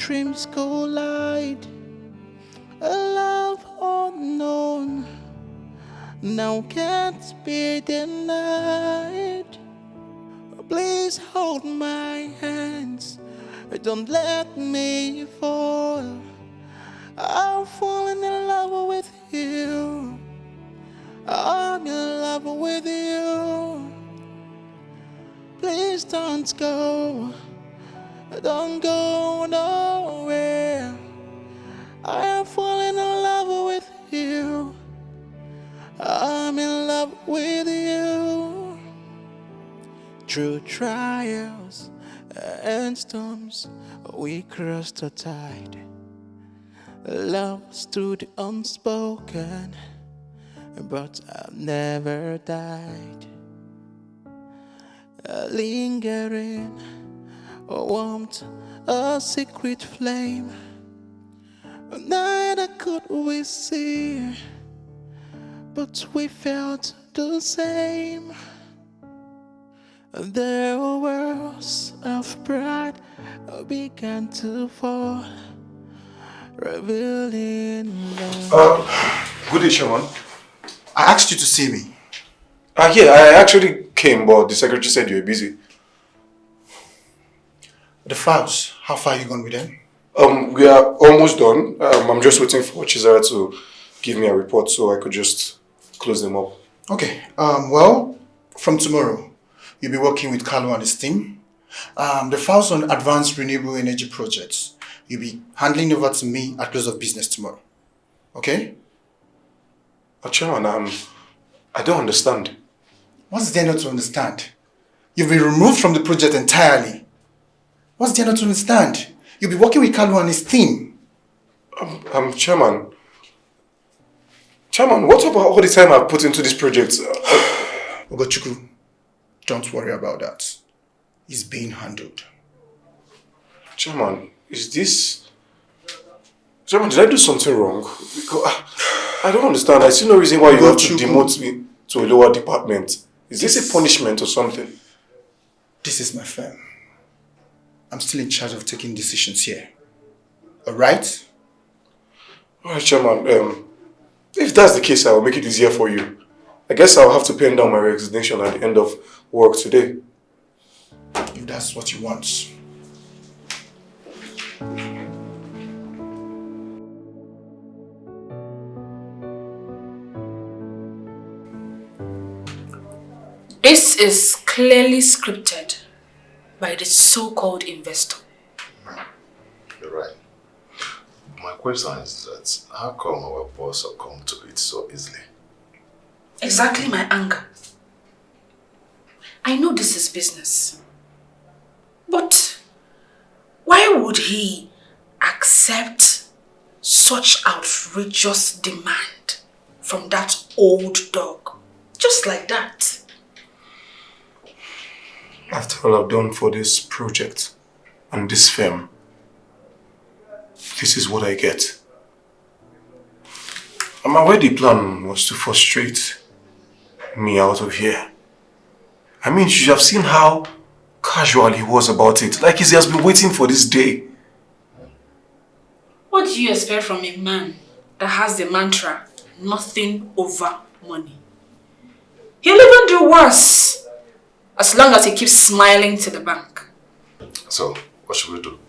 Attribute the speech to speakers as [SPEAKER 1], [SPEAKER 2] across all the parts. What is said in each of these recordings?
[SPEAKER 1] dreams collide. A love unknown now can't be denied. Please hold my hands, don't let me fall. I'm falling in love with you. I'm in love with you. Please don't go nowhere. I am falling in love with you. I'm in love with you. Through trials and storms, we crossed the tide. Love stood unspoken, but I've never died. Lingering, a warmth, a secret flame. Neither could we see, but we felt the same. The walls of pride began to fall, revealing
[SPEAKER 2] Good day, Chairman.
[SPEAKER 3] I asked you to see me.
[SPEAKER 2] Yeah, I actually came, but the secretary said you were busy.
[SPEAKER 3] The files, how far are you gone with them?
[SPEAKER 2] We are almost done. I'm just waiting for Chisara to give me a report so I could just close them up.
[SPEAKER 3] Okay, well, from tomorrow, you'll be working with Carlo and his team. The files on advanced renewable energy projects, you'll be handling over to me at close of business tomorrow. Okay?
[SPEAKER 2] Chairman, I don't understand.
[SPEAKER 3] What's there not to understand? You've been removed from the project entirely. What's there not to understand? You'll be working with Carlo and his team.
[SPEAKER 2] Chairman. Chairman, what about all the time I've put into this project?
[SPEAKER 3] Ogochukwu, don't worry about that. It's being handled.
[SPEAKER 2] Chairman, is this... Chairman, did I do something wrong? Because I don't understand. I see no reason why you have to demote me to a lower department. Is this a punishment or something?
[SPEAKER 3] This is my firm. I'm still in charge of taking decisions here. Alright?
[SPEAKER 2] Alright, Chairman. If that's the case, I will make it easier for you. I guess I'll have to pen down my resignation at the end of work today.
[SPEAKER 3] If that's what you want.
[SPEAKER 4] This is clearly scripted by the so-called investor.
[SPEAKER 5] You're right. My question is that how come our boss succumbed to it so easily?
[SPEAKER 4] Exactly my anger. I know this is business. But why would he accept such outrageous demand from that old dog? Just like that.
[SPEAKER 2] After all I've done for this project and this firm, this is what I get. I'm aware the plan was to frustrate me out of here. I mean, you should have seen how casual he was about it. Like he has been waiting for this day.
[SPEAKER 4] What do you expect from a man that has the mantra, nothing over money? He'll even do worse, as long as he keeps smiling to the bank.
[SPEAKER 5] So, what should we do?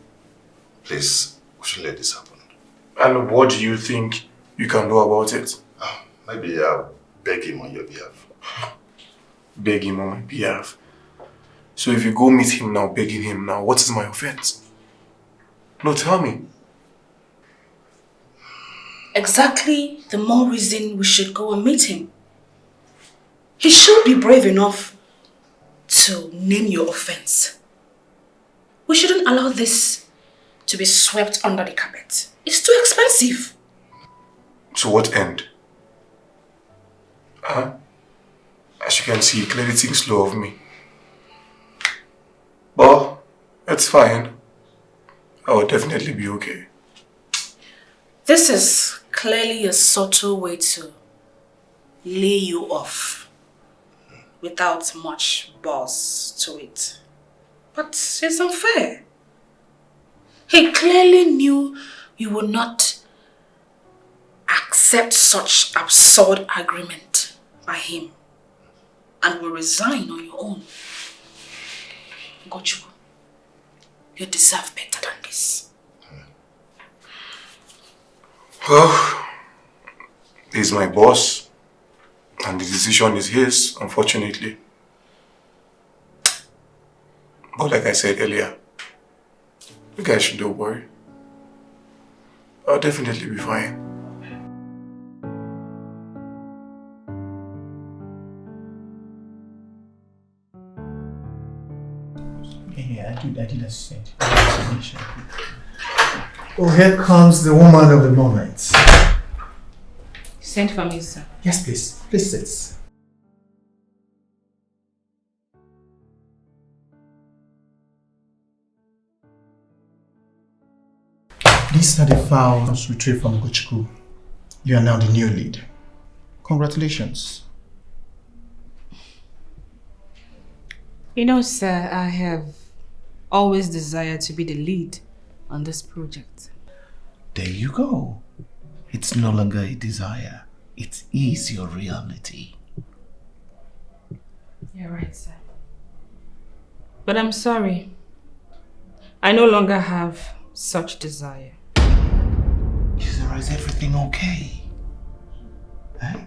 [SPEAKER 5] Please, we should let this happen.
[SPEAKER 2] And what do you think you can do about it?
[SPEAKER 5] Maybe I'll beg him on your behalf.
[SPEAKER 2] Beg him on my behalf? So if you go meet him now, begging him now, what is my offense? No, tell me.
[SPEAKER 4] Exactly the more reason we should go and meet him. He should be brave enough to name your offense. We shouldn't allow this to be swept under the carpet. It's too expensive.
[SPEAKER 2] To what end? As you can see, he clearly thinks low of me. But it's fine. I will definitely be okay.
[SPEAKER 4] This is clearly a subtle way to lay you off without much buzz to it. But it's unfair. He clearly knew you would not accept such absurd agreement by him and will resign on your own. Gochuku, you deserve better than this.
[SPEAKER 2] Well, he's my boss and the decision is his, unfortunately. But like I said earlier, you guys should don't worry. I'll definitely be fine.
[SPEAKER 3] Yeah, I did as said. Oh, here comes the woman of the moment.
[SPEAKER 4] Send for me, sir.
[SPEAKER 3] Yes, please. Please sit. These are the files retrieved from Gochuku. You are now the new lead. Congratulations.
[SPEAKER 4] You know, sir, I have always desired to be the lead on this project.
[SPEAKER 1] There you go. It's no longer a desire. It is your reality.
[SPEAKER 4] You're right, sir. But I'm sorry. I no longer have such desire.
[SPEAKER 1] Chisara, is everything okay? Huh?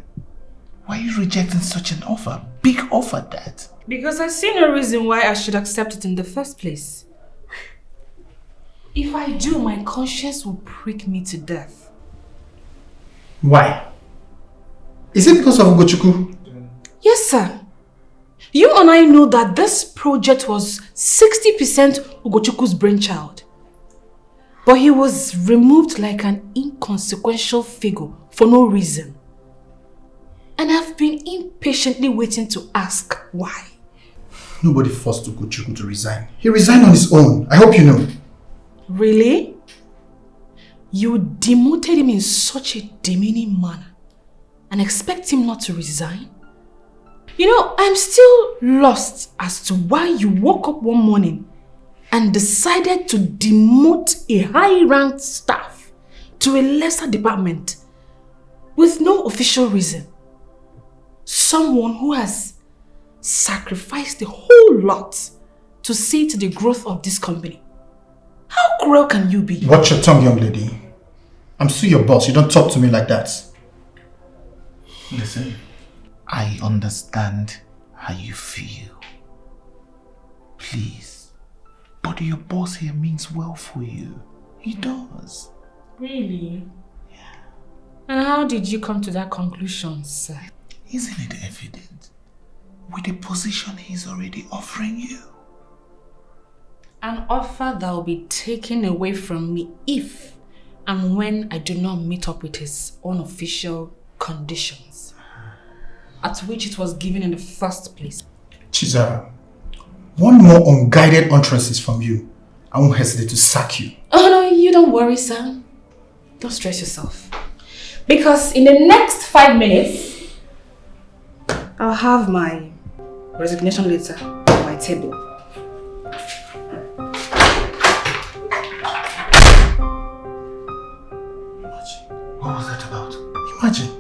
[SPEAKER 1] Why are you rejecting such an offer? Big offer, that.
[SPEAKER 4] Because I see no reason why I should accept it in the first place. If I do, my conscience will prick me to death.
[SPEAKER 3] Why? Is it because of Gochuku?
[SPEAKER 4] Yes, sir. You and I know that this project was 60% Ugochuku's brainchild. But he was removed like an inconsequential figure for no reason. And I've been impatiently waiting to ask why.
[SPEAKER 3] Nobody forced Ugochukwu to resign. He resigned on his own. I hope you know.
[SPEAKER 4] Really? You demoted him in such a demeaning manner and expect him not to resign? You know, I'm still lost as to why you woke up one morning and decided to demote a high-ranked staff to a lesser department with no official reason. Someone who has sacrificed a whole lot to see to the growth of this company. How cruel can you be?
[SPEAKER 3] Watch your tongue, young lady. I'm still your boss. You don't talk to me like that.
[SPEAKER 1] Listen, I understand how you feel. Please. But your boss here means well for you. He does.
[SPEAKER 4] Really? Yeah. And how did you come to that conclusion, sir?
[SPEAKER 1] Isn't it evident? With the position he's already offering you.
[SPEAKER 4] An offer that will be taken away from me if and when I do not meet up with his unofficial conditions, at which it was given in the first place.
[SPEAKER 3] Chisara, one more unguided utterances from you, I won't hesitate to sack you.
[SPEAKER 4] Oh no, you don't worry, sir. Don't stress yourself. Because in the next 5 minutes, I'll have my resignation letter on my table.
[SPEAKER 1] What was that about?
[SPEAKER 3] Imagine.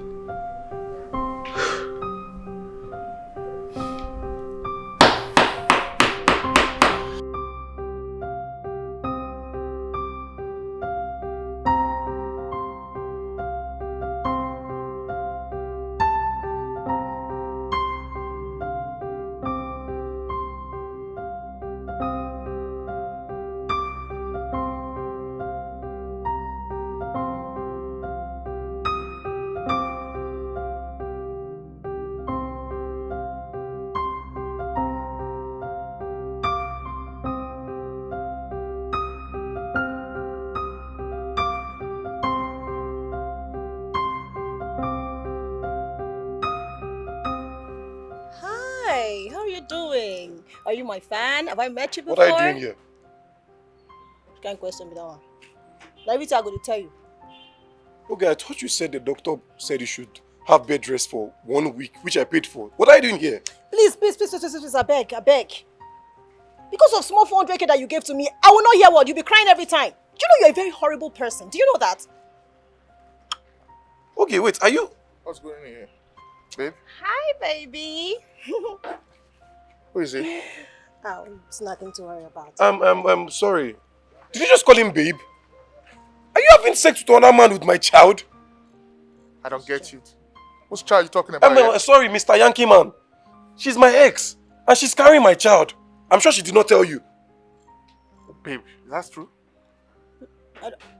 [SPEAKER 6] Hi, how are you doing? Are you my fan? Have I met you before?
[SPEAKER 2] What are you doing here?
[SPEAKER 6] You can't question me that one. Now everything I'm going to tell you.
[SPEAKER 2] Okay, I thought you said the doctor said you should have bed rest for 1 week, which I paid for. What are you doing here?
[SPEAKER 6] Please, I beg. Because of small 400k that you gave to me, I will not hear what. You'll be crying every time. you know you're a very horrible person? Do you know that?
[SPEAKER 2] Okay, wait, are you...
[SPEAKER 7] What's going on here? Babe?
[SPEAKER 6] Hi, baby.
[SPEAKER 7] Who is he?
[SPEAKER 6] Oh, it's nothing to worry about.
[SPEAKER 2] I'm sorry. Did you just call him babe? Are you having sex with another man with my child?
[SPEAKER 7] I don't get you. Whose child are you talking about here?
[SPEAKER 2] Sorry, Mr. Yankee man. She's my ex, and she's carrying my child. I'm sure she did not tell you.
[SPEAKER 7] Babe, that's true?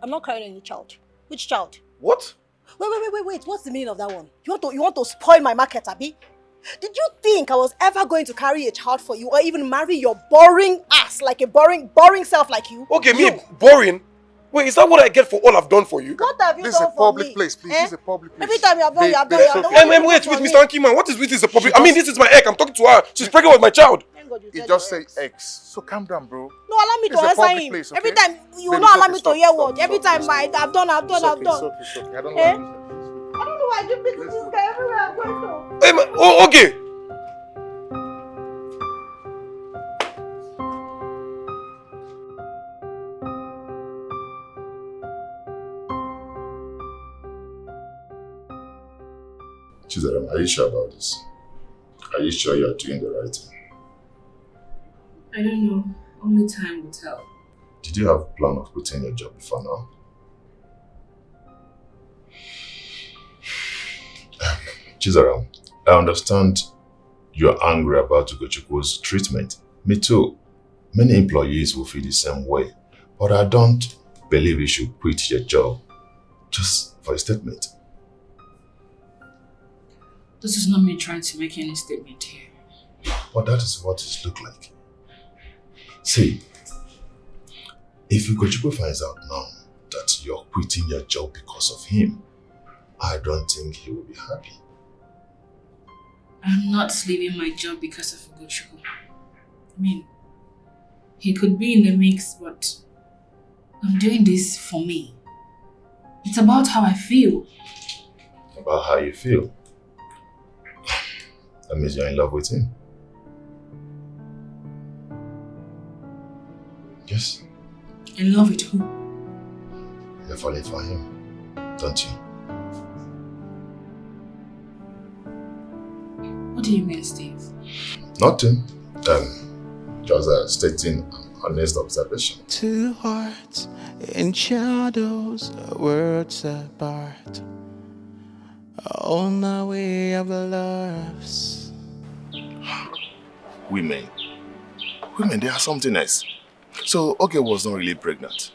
[SPEAKER 6] I'm not carrying any child. Which child?
[SPEAKER 2] What?
[SPEAKER 6] Wait. What's the meaning of that one? You want to spoil my market, Abi? Did you think I was ever going to carry a child for you or even marry your boring ass like a boring self like you?
[SPEAKER 2] Okay, me boring? Wait, is that what I get for all I've done for you?
[SPEAKER 6] What have you
[SPEAKER 7] This is a
[SPEAKER 6] done for me?
[SPEAKER 7] public place, please. This is a public place.
[SPEAKER 6] Every time you have done, you have done.
[SPEAKER 2] Wait, with Mr. Yankee man, what is with this public? I mean, this is my ex. I'm talking to her. She's pregnant with my child.
[SPEAKER 7] He just said X. So calm down, bro.
[SPEAKER 6] No, allow me to answer him.
[SPEAKER 7] Place, okay?
[SPEAKER 6] Every time you will
[SPEAKER 7] Baby,
[SPEAKER 6] not allow me
[SPEAKER 7] stop,
[SPEAKER 6] to hear
[SPEAKER 7] stop,
[SPEAKER 6] words. Every time I've done.
[SPEAKER 7] It's okay. I don't know.
[SPEAKER 6] I don't know why I give this to this guy everywhere I'm going to.
[SPEAKER 2] Hey, man, okay.
[SPEAKER 5] Chisara, are you sure about this? Are you sure you are doing the right thing?
[SPEAKER 4] I don't know. Only time will tell.
[SPEAKER 5] Did you have a plan of quitting your job before now? Chisara, I understand you're angry about Ugochukwu's treatment. Me too. Many employees will feel the same way. But I don't believe you should quit your job just for a statement.
[SPEAKER 4] This is not me trying to make any statement here.
[SPEAKER 5] But that is what it looks like. See, if Ugochukwu finds out now that you're quitting your job because of him, I don't think he will be happy.
[SPEAKER 4] I'm not leaving my job because of Ugochukwu. I mean, he could be in the mix, but I'm doing this for me. It's about how I feel.
[SPEAKER 5] About how you feel? That means you're in love with him. Yes?
[SPEAKER 4] In love with who?
[SPEAKER 5] You're falling for him, don't you?
[SPEAKER 4] What do you mean, Steve?
[SPEAKER 5] Nothing. Just stating an honest observation.
[SPEAKER 1] Two hearts in shadows, worlds apart, on the way of loves.
[SPEAKER 5] Women, they are something else. So Oge was not really pregnant.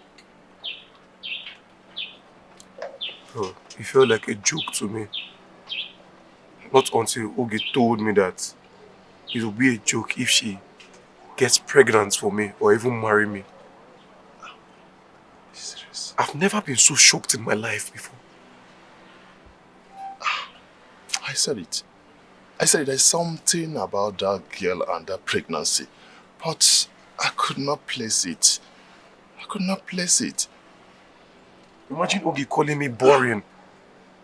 [SPEAKER 2] Oh, it felt like a joke to me. Not until Oge told me that it will be a joke if she gets pregnant for me or even marry me.
[SPEAKER 5] Serious?
[SPEAKER 2] I've never been so shocked in my life before.
[SPEAKER 5] I said it. There's something about that girl and that pregnancy. But I could not place it.
[SPEAKER 2] Imagine Oge calling me boring.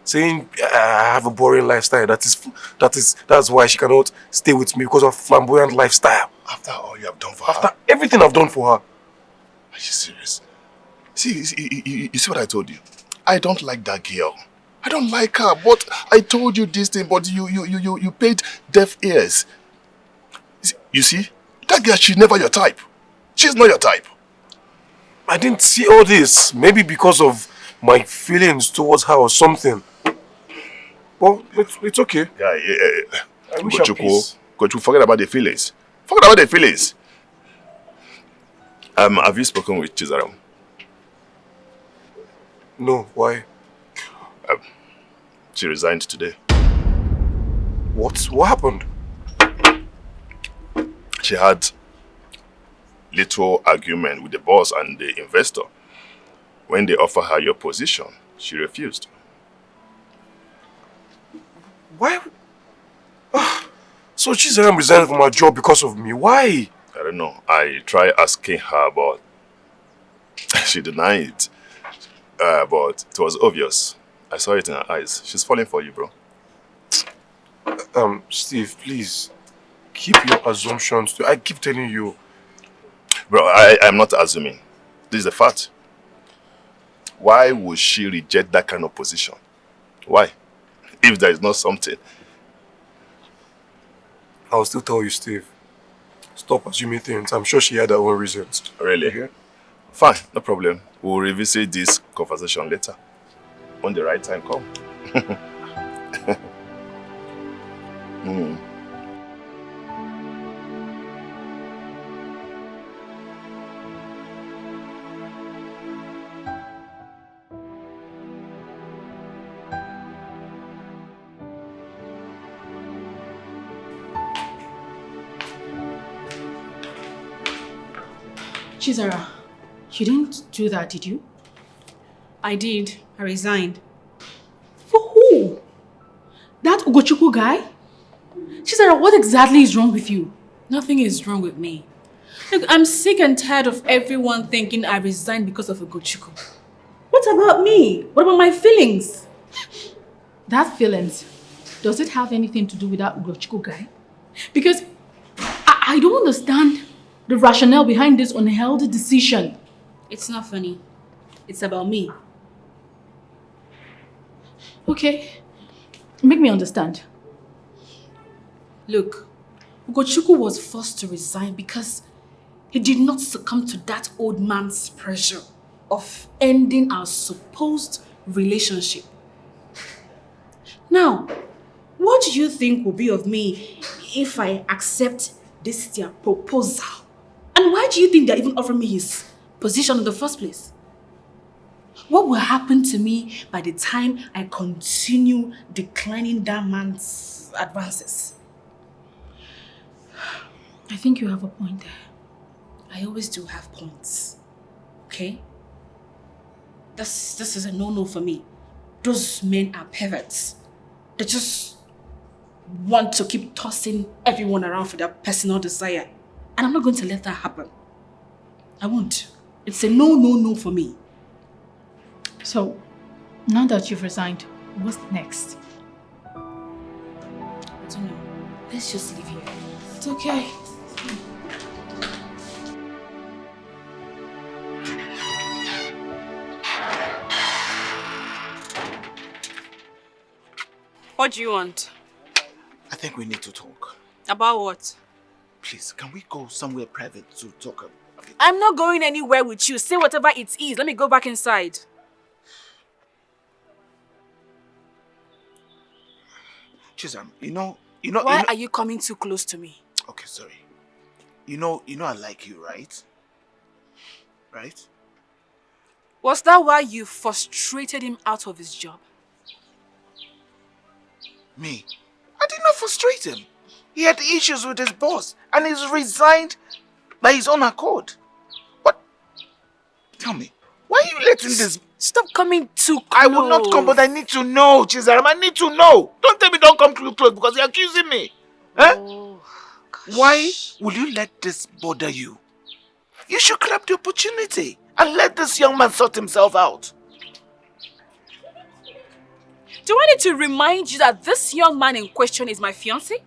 [SPEAKER 2] Saying I have a boring lifestyle. That's why she cannot stay with me because of flamboyant lifestyle.
[SPEAKER 5] After all you have done for her?
[SPEAKER 2] After everything I've done for her.
[SPEAKER 5] Are you serious? See, you see what I told you? I don't like that girl. I don't like her, but I told you this thing, but you paid deaf ears. You see? That girl, she's never your type. She's not your type.
[SPEAKER 2] I didn't see all this. Maybe because of my feelings towards her or something. Well, it's okay.
[SPEAKER 5] Yeah.
[SPEAKER 2] I wish her peace.
[SPEAKER 5] Could you forget about the feelings? Have you spoken with Chisara?
[SPEAKER 2] No, why?
[SPEAKER 5] She resigned today.
[SPEAKER 2] What happened?
[SPEAKER 5] She had little argument with the boss and the investor. When they offered her your position, she refused.
[SPEAKER 2] Why? So Chisara resigned from her job because of me. Why?
[SPEAKER 5] I don't know. I tried asking her, but she denied it. But it was obvious. I saw it in her eyes. She's falling for you, bro.
[SPEAKER 2] Steve, please. Keep your assumptions to... I keep telling you.
[SPEAKER 5] Bro, I'm not assuming. This is the fact. Why would she reject that kind of position? Why? If there is not something.
[SPEAKER 2] I'll still tell you, Steve. Stop assuming things. I'm sure she had her own reasons.
[SPEAKER 5] Really?
[SPEAKER 2] Okay?
[SPEAKER 5] Fine, no problem. We'll revisit this conversation later. When the right time comes.
[SPEAKER 4] Chisara, you didn't do that, did you? I did. I resigned. For who? That Ugochukwu guy? Chisara, what exactly is wrong with you? Nothing is wrong with me. Look, I'm sick and tired of everyone thinking I resigned because of Ugochukwu. What about me? What about my feelings? That feelings, does it have anything to do with that Ugochukwu guy? Because I don't understand the rationale behind this unhealthy decision. It's not funny. It's about me. Okay. Make me understand. Look, Ugochukwu was forced to resign because he did not succumb to that old man's pressure of ending our supposed relationship. Now, what do you think will be of me if I accept this their proposal? And why do you think they're even offering me his position in the first place? What will happen to me by the time I continue declining that man's advances? I think you have a point there. I always do have points. Okay? This is a no-no for me. Those men are perverts. They just want to keep tossing everyone around for their personal desire. And I'm not going to let that happen. I won't. It's a no for me. So, now that you've resigned, what's next? I don't know. Let's just leave here. It's okay. What do you want?
[SPEAKER 1] I think we need to talk.
[SPEAKER 4] About what?
[SPEAKER 1] Please, can we go somewhere private to talk a bit?
[SPEAKER 4] I'm not going anywhere with you. Say whatever it is. Let me go back inside.
[SPEAKER 1] Chisara,
[SPEAKER 4] Why are you coming too close to me?
[SPEAKER 1] Okay, sorry. You know I like you, right? Right?
[SPEAKER 4] Was that why you frustrated him out of his job?
[SPEAKER 1] Me? I did not frustrate him. He had issues with his boss and he's resigned by his own accord. What? Tell me, why are you letting this...
[SPEAKER 4] Stop coming too close.
[SPEAKER 1] I will not come, but I need to know, Chisara. I need to know. Don't tell me don't come too close because you're accusing me.
[SPEAKER 4] Oh, gosh.
[SPEAKER 1] Why will you let this bother you? You should grab the opportunity and let this young man sort himself out.
[SPEAKER 4] Do I need to remind you that this young man in question is my fiancé?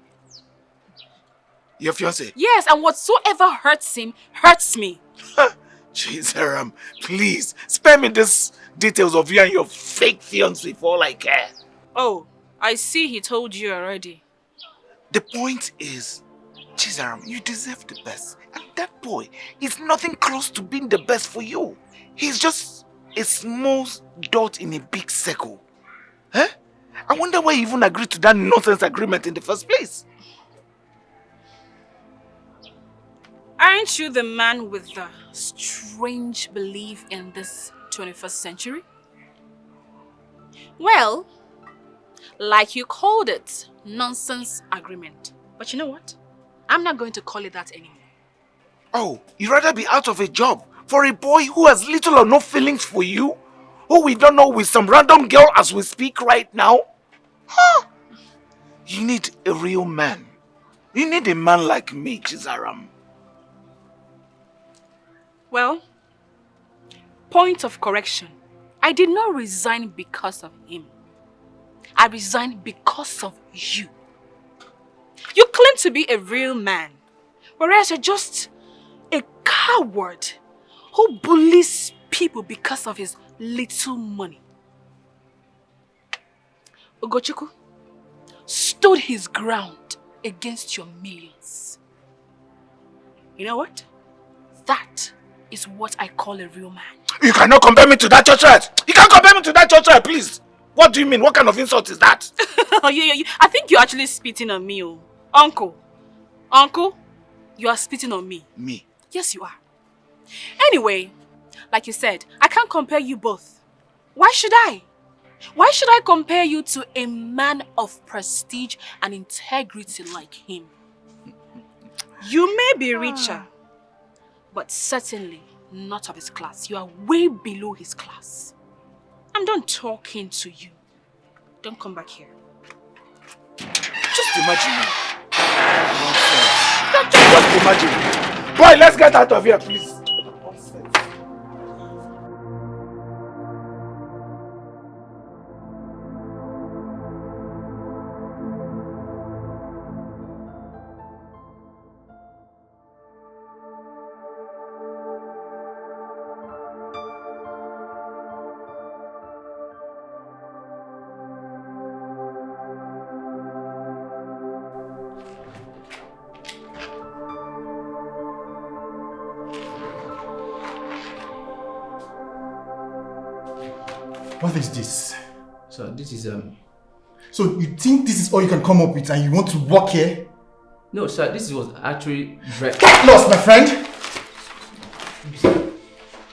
[SPEAKER 1] Your fiancé?
[SPEAKER 4] Yes, and whatsoever hurts him, hurts me.
[SPEAKER 1] Chisara, please, spare me these details of you and your fake fiancé for all I care.
[SPEAKER 4] Oh, I see he told you already.
[SPEAKER 1] The point is, Chisara, you deserve the best. And that boy is nothing close to being the best for you. He's just a small dot in a big circle. Huh? I wonder why you even agreed to that nonsense agreement in the first place.
[SPEAKER 4] Aren't you the man with the strange belief in this 21st century? Well, like you called it, nonsense agreement. But you know what? I'm not going to call it that anymore.
[SPEAKER 1] Oh, you'd rather be out of a job for a boy who has little or no feelings for you? Who we don't know with some random girl as we speak right now? Huh? You need a real man. You need a man like me, Chisara.
[SPEAKER 4] Well, point of correction. I did not resign because of him. I resigned because of you. You claim to be a real man, whereas you're just a coward who bullies people because of his little money. Ugochukwu stood his ground against your millions. You know what? That is what I call a real man.
[SPEAKER 1] You cannot compare me to that church rat. You can't compare me to that church rat, please. What do you mean? What kind of insult is that?
[SPEAKER 4] I think you're actually spitting on me, oh. Uncle, you are spitting on me.
[SPEAKER 1] Me?
[SPEAKER 4] Yes, you are. Anyway, like you said, I can't compare you both. Why should I? Why should I compare you to a man of prestige and integrity like him? You may be richer, but certainly not of his class. You are way below his class. I'm done talking to you. Don't come back here.
[SPEAKER 1] Just imagine. Just imagine. Boy, let's get out of here, please.
[SPEAKER 3] What is this?
[SPEAKER 8] So this is
[SPEAKER 3] So you think this is all you can come up with and you want to work here?
[SPEAKER 8] No, sir, this was actually
[SPEAKER 3] Get lost, my friend!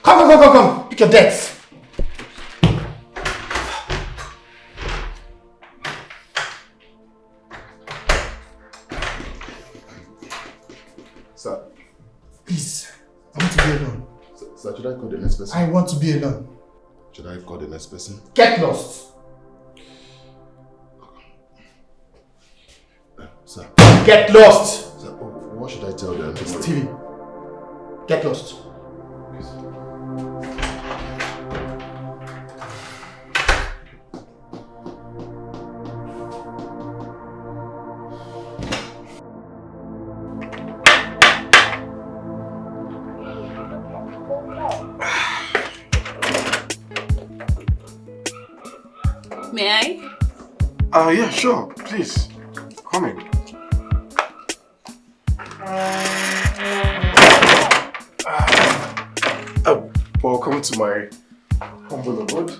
[SPEAKER 3] Come. Pick your debts.
[SPEAKER 5] Sir.
[SPEAKER 3] Please, I want to be alone.
[SPEAKER 5] Sir, should I call the next person?
[SPEAKER 3] I want to be alone.
[SPEAKER 5] Should I call the next person?
[SPEAKER 3] Get lost.
[SPEAKER 5] Sir.
[SPEAKER 3] Get lost.
[SPEAKER 5] Sir, what should I tell them?
[SPEAKER 3] Stevie, get lost.
[SPEAKER 4] May I?
[SPEAKER 2] Yeah, sure. Please. Come in. Welcome to my humble abode.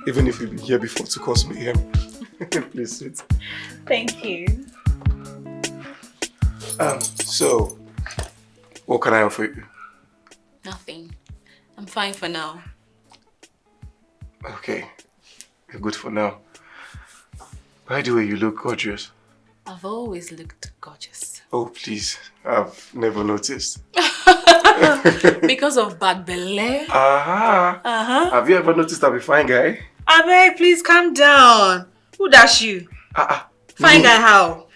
[SPEAKER 2] Even if you've been here before to cause me here. Please sit.
[SPEAKER 4] Thank you.
[SPEAKER 2] So, what can I offer you?
[SPEAKER 4] Nothing. I'm fine for now.
[SPEAKER 2] Okay, you're good for now. By the way, you look gorgeous.
[SPEAKER 4] I've always looked gorgeous.
[SPEAKER 2] Oh, please. I've never noticed.
[SPEAKER 4] Because of bad belly?
[SPEAKER 2] Have you ever noticed I'm a fine guy?
[SPEAKER 4] Abe, please calm down. Who dash you? Fine guy how?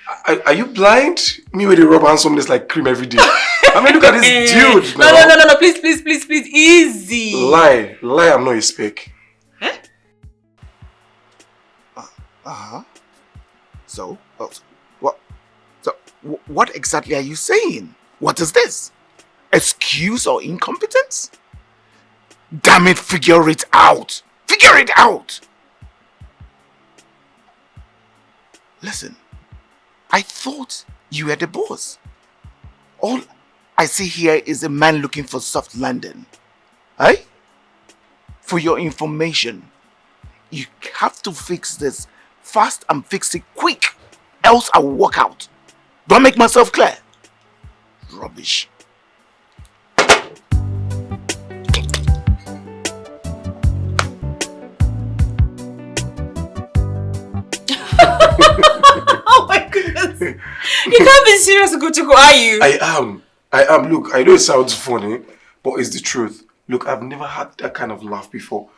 [SPEAKER 2] Are you blind? Me with the rub handsomeness like cream every day. I mean, look at this dude.
[SPEAKER 4] No, please, easy.
[SPEAKER 2] Lie, I'm not a speck.
[SPEAKER 1] So, what exactly are you saying? What is this? Excuse or incompetence? Damn it, figure it out! Figure it out! Listen, I thought you were the boss. All I see here is a man looking for soft landing. Eh? For your information, you have to fix this fast and fix it quick, else I will walk out. Do I make myself clear? Rubbish.
[SPEAKER 4] Oh my goodness. You can't be serious, Gochuku, are you?
[SPEAKER 2] I am. Look, I know it sounds funny, but it's the truth. Look, I've never had that kind of laugh before.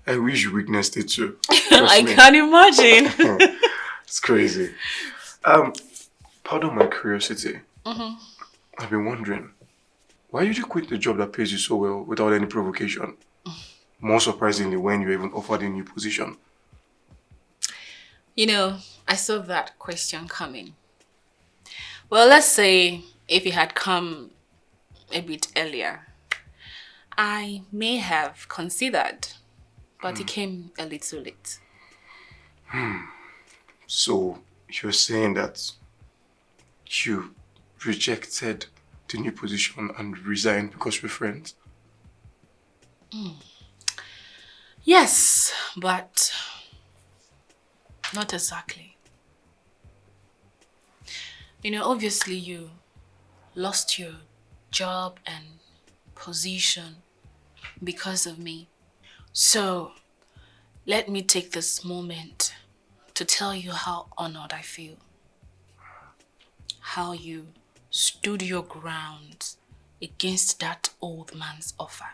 [SPEAKER 2] I wish you witnessed it too.
[SPEAKER 4] I can't imagine.
[SPEAKER 2] It's crazy. Pardon my curiosity. I've been wondering, why did you quit the job that pays you so well without any provocation? More surprisingly, when you even offered a new position.
[SPEAKER 4] You know, I saw that question coming. Well, let's say if it had come a bit earlier, I may have considered, but it came a little late.
[SPEAKER 2] So you're saying that you rejected the new position and resigned because we're friends?
[SPEAKER 4] Yes, but not exactly. You know, obviously you lost your job and position because of me. So let me take this moment to tell you how honored I feel. How you stood your ground against that old man's offer.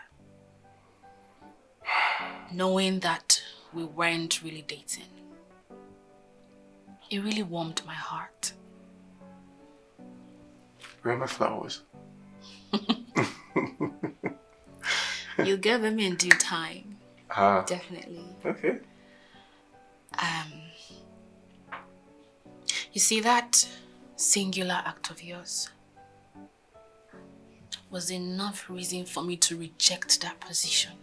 [SPEAKER 4] Knowing that we weren't really dating. It really warmed my heart.
[SPEAKER 2] Where are my flowers?
[SPEAKER 4] You'll get them in due time. Definitely.
[SPEAKER 2] Okay.
[SPEAKER 4] You see, that singular act of yours was enough reason for me to reject that position.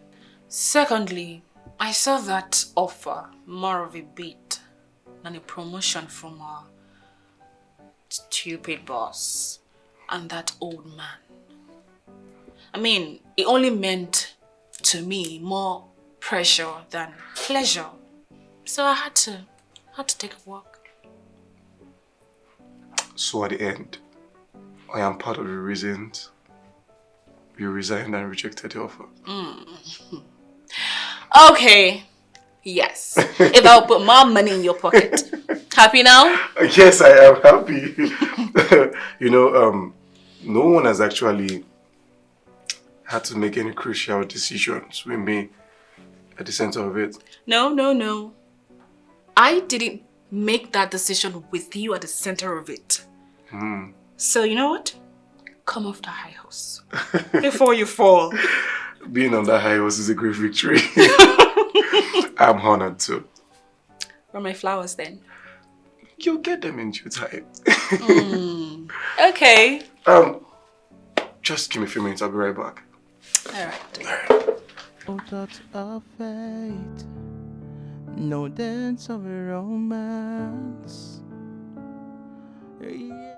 [SPEAKER 4] Secondly, I saw that offer more of a bait than a promotion from our stupid boss and that old man. I mean, it only meant to me more pressure than pleasure. So I had to take a walk.
[SPEAKER 2] So at the end, I am part of the reasons you resigned and rejected the offer.
[SPEAKER 4] Okay. Yes. If I'll put more money in your pocket. Happy now?
[SPEAKER 2] Yes, I am happy. You know, no one has actually had to make any crucial decisions with me at the center of it.
[SPEAKER 4] No. I didn't make that decision with you at the center of it. So you know what? Come off the high horse before you fall.
[SPEAKER 2] Being on that high horse is a great victory. I'm honored too.
[SPEAKER 4] Where are my flowers then?
[SPEAKER 2] You'll get them in due time.
[SPEAKER 4] Okay.
[SPEAKER 2] Just give me a few minutes, I'll be right back.
[SPEAKER 4] Alright.
[SPEAKER 9] No thoughts of fate, no dance of romance. Yeah.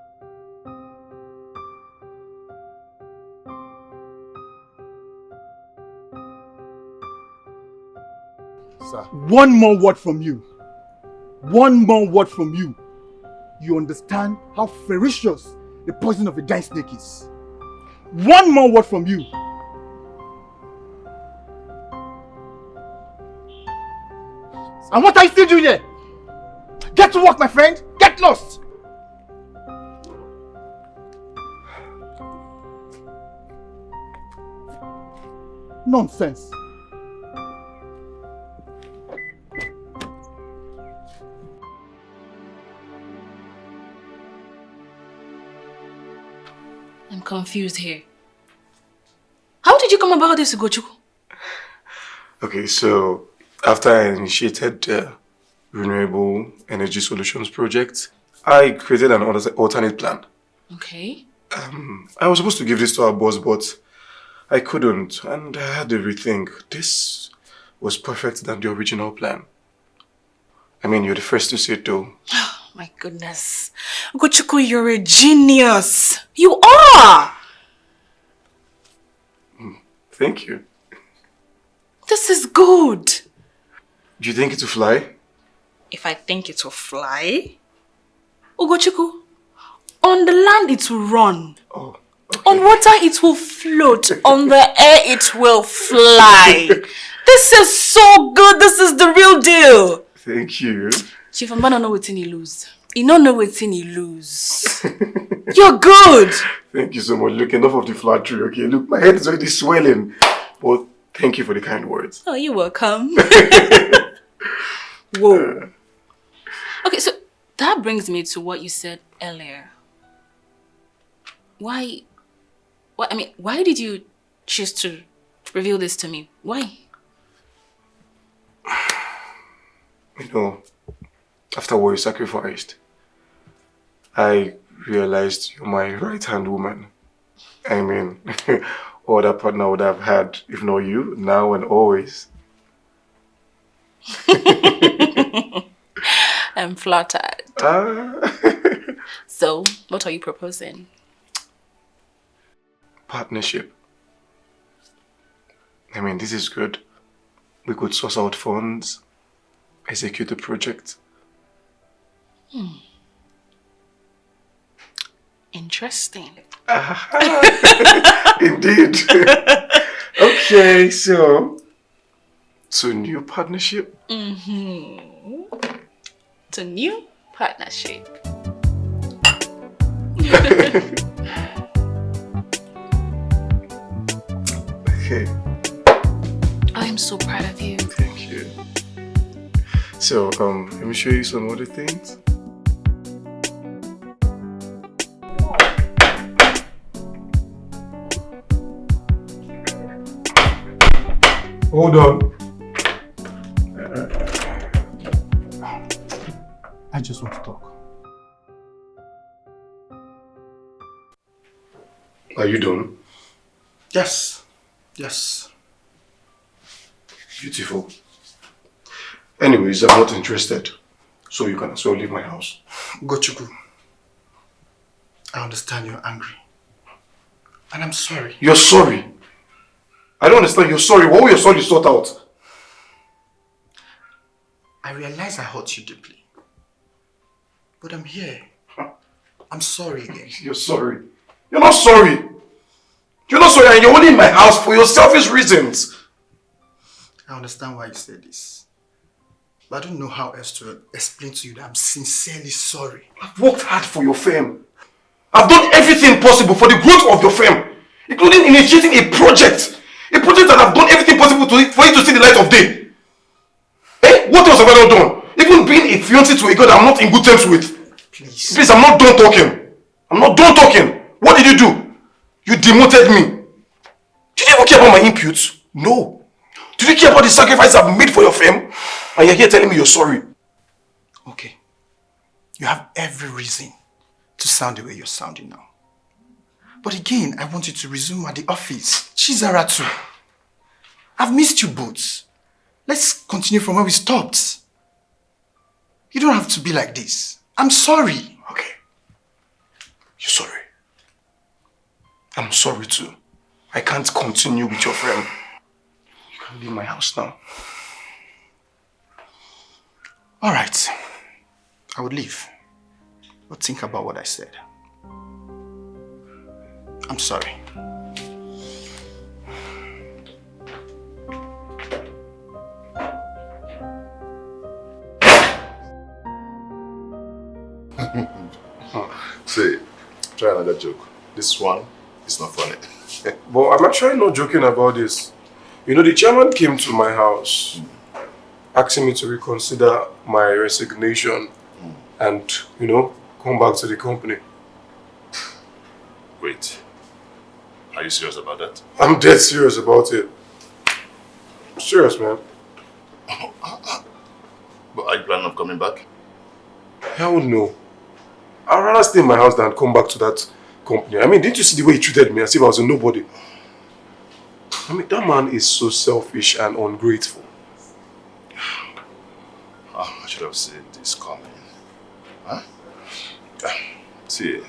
[SPEAKER 10] Sir. One more word from you. One more word from you. You understand how ferocious the poison of a giant snake is. One more word from you. And what are you still doing here? Get to work, my friend. Get lost. Nonsense.
[SPEAKER 4] I'm confused here. How did you come about this, Ugochukwu?
[SPEAKER 2] Okay, so after I initiated the Renewable Energy Solutions project, I created an alternate plan.
[SPEAKER 4] Okay.
[SPEAKER 2] I was supposed to give this to our boss, but I couldn't, and I had to rethink. This was perfect than the original plan. I mean, you're the first to say it though.
[SPEAKER 4] Oh my goodness. Ugochukwu, you're a genius. You are!
[SPEAKER 2] Thank you.
[SPEAKER 4] This is good.
[SPEAKER 2] Do you think it will fly?
[SPEAKER 4] If I think it will fly? Ugochukwu, on the land it will run.
[SPEAKER 2] Oh, okay.
[SPEAKER 4] On water it will float. On the air it will fly. This is so good. This is the real deal.
[SPEAKER 2] Thank you.
[SPEAKER 4] Chief, I'm not know wetin you lose. You don't know wetin you lose. You're good.
[SPEAKER 2] Thank you so much. Look, enough of the flattery, okay? Look, my head is already swelling. But thank you for the kind words.
[SPEAKER 4] Oh, you're welcome. Whoa. Okay, so that brings me to what you said earlier. Why did you choose to reveal this to me? Why?
[SPEAKER 2] You know, after what you sacrificed, I realized you're my right-hand woman. I mean, other partner I would have had, if not you, now and always.
[SPEAKER 4] I'm flattered. So, what are you proposing?
[SPEAKER 2] Partnership. I mean, this is good. We could source out funds, execute the project.
[SPEAKER 4] Interesting.
[SPEAKER 2] Indeed. Okay, so new partnership.
[SPEAKER 4] It's a new partnership.
[SPEAKER 2] Okay.
[SPEAKER 4] I'm so proud of you.
[SPEAKER 2] Thank you. So, let me show you some other things. Hold on.
[SPEAKER 10] I just want to talk.
[SPEAKER 2] Are you done?
[SPEAKER 3] Yes. Yes.
[SPEAKER 2] Beautiful. Anyways, I'm not interested. So you can as well leave my house.
[SPEAKER 3] Gochuku, I understand you're angry. And I'm sorry.
[SPEAKER 2] You're sorry? I don't understand. You're sorry. What will your sorry sort out?
[SPEAKER 3] I realize I hurt you deeply. But I'm here. I'm sorry again.
[SPEAKER 2] You're sorry. You're not sorry. You're not sorry and you're only in my house for your selfish reasons.
[SPEAKER 3] I understand why you said this. But I don't know how else to explain to you that I'm sincerely sorry.
[SPEAKER 2] I've worked hard for your firm. I've done everything possible for the growth of your firm, including initiating a project. A project that I've done everything possible for you to see the light of day. Eh? What else have I not done? Even being a fiancé to a girl that I'm not in good terms with. Please, I'm not done talking. I'm not done talking. What did you do? You demoted me. Did you even care about my inputs? No. Did you care about the sacrifice I've made for your firm? And you're here telling me you're sorry.
[SPEAKER 3] Okay. You have every reason to sound the way you're sounding now. But again, I want you to resume at the office. Chisara too. I've missed you both. Let's continue from where we stopped. You don't have to be like this. I'm sorry.
[SPEAKER 2] Okay. You're sorry. I'm sorry too. I can't continue with your friend. You can leave my house now.
[SPEAKER 3] Alright. I would leave. But think about what I said. I'm sorry.
[SPEAKER 5] See, try another joke. This one is not funny.
[SPEAKER 2] But I'm actually not joking about this. You know, the chairman came to my house asking me to reconsider my resignation and, you know, come back to the company.
[SPEAKER 5] Wait, are you serious about that?
[SPEAKER 2] I'm dead serious about it. Serious, man.
[SPEAKER 5] But are you planning on coming back?
[SPEAKER 2] Hell no. I'd rather stay in my house than come back to that company. I mean, didn't you see the way he treated me as if I was a nobody? I mean, that man is so selfish and ungrateful.
[SPEAKER 5] Oh, I should have seen this coming. Huh? See,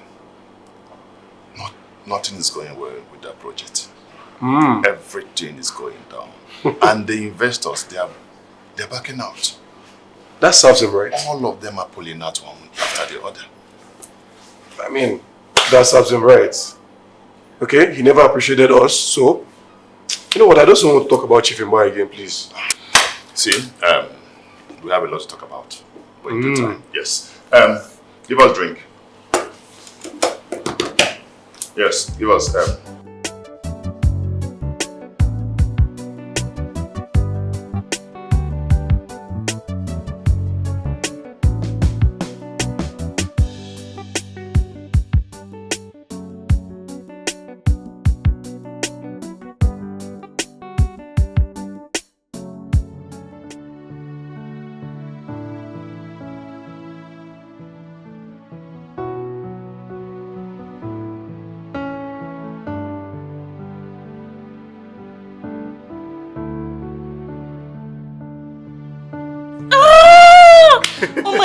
[SPEAKER 5] nothing is going well with that project. Everything is going down. And the investors, they're backing out.
[SPEAKER 2] That serves him right.
[SPEAKER 5] All of them are pulling out one after the other.
[SPEAKER 2] I mean, that serves him right. Okay, he never appreciated us, so... You know what, I just don't want to talk about Chief Imba again, please.
[SPEAKER 5] See, we have a lot to talk about. But in due time, yes. Give us drink. Yes, give us...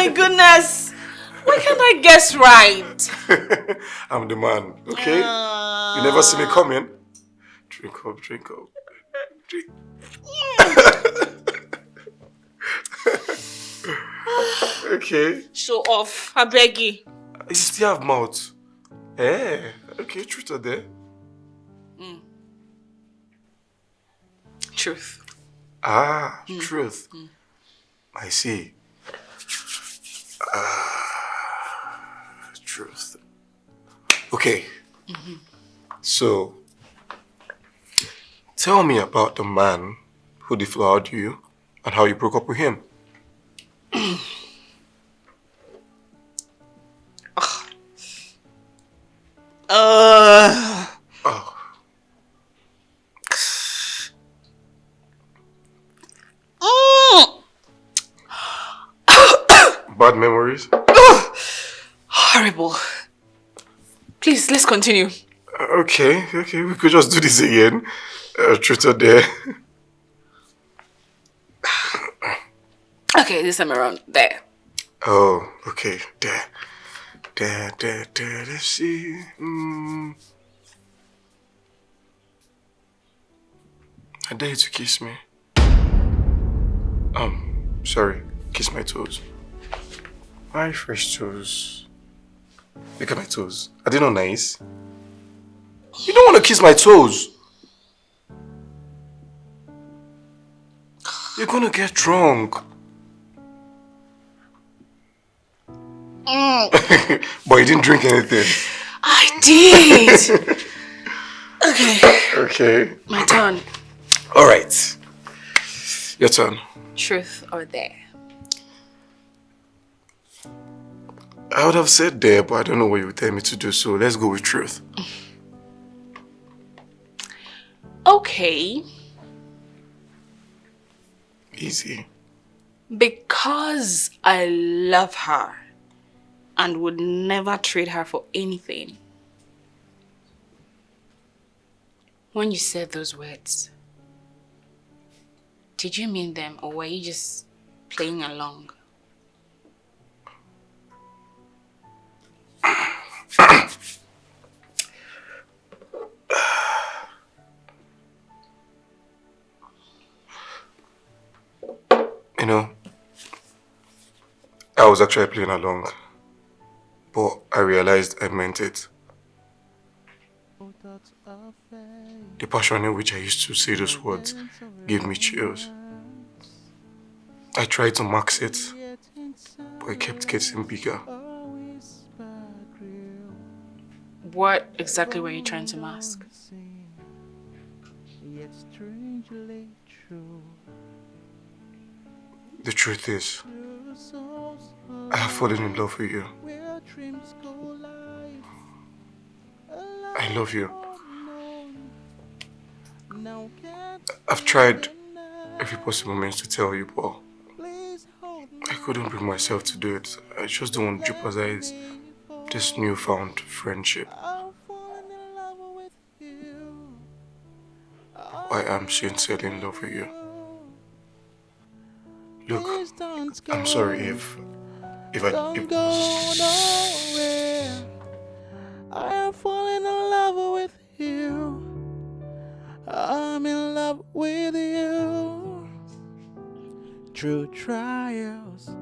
[SPEAKER 4] my goodness. Why can't I guess right?
[SPEAKER 2] I'm the man, okay? You never see me coming. Drink up, drink up. Drink. Okay.
[SPEAKER 4] Show off, I beg you.
[SPEAKER 2] You still have mouth. Eh, okay, truth or dare?
[SPEAKER 4] Truth.
[SPEAKER 2] Ah, truth. I see. Truth. Okay. So, tell me about the man who deflowered you and how you broke up with him.
[SPEAKER 4] Oh.
[SPEAKER 2] Bad memories?
[SPEAKER 4] Horrible. Please, let's continue.
[SPEAKER 2] Okay, we could just do this again. Truth or dare?
[SPEAKER 4] Okay, this time around. There.
[SPEAKER 2] Oh, okay, dare. Let's see. I dare you to kiss me. Sorry, kiss my toes. My fresh toes. Look at my toes. Are they not nice? You don't want to kiss my toes. You're gonna get drunk. But you didn't drink anything.
[SPEAKER 4] I did.
[SPEAKER 2] Okay.
[SPEAKER 4] My turn.
[SPEAKER 2] All right. Your turn.
[SPEAKER 4] Truth or dare?
[SPEAKER 2] I would have said dare, but I don't know what you would tell me to do, so let's go with truth.
[SPEAKER 4] Okay.
[SPEAKER 2] Easy.
[SPEAKER 4] Because I love her and would never trade her for anything. When you said those words, did you mean them or were you just playing along?
[SPEAKER 2] You know, I was actually playing along, but I realized I meant it. The passion in which I used to say those words gave me chills. I tried to max it, but it kept getting bigger.
[SPEAKER 4] What exactly were you trying to mask?
[SPEAKER 2] The truth is, I have fallen in love with you. I love you. I've tried every possible means to tell you, but I couldn't bring myself to do it. I just don't want to jeopardize this newfound friendship. I am sincerely in love with you. Look, I'm sorry if
[SPEAKER 9] I am falling in love with you. I'm in love with you. Through trials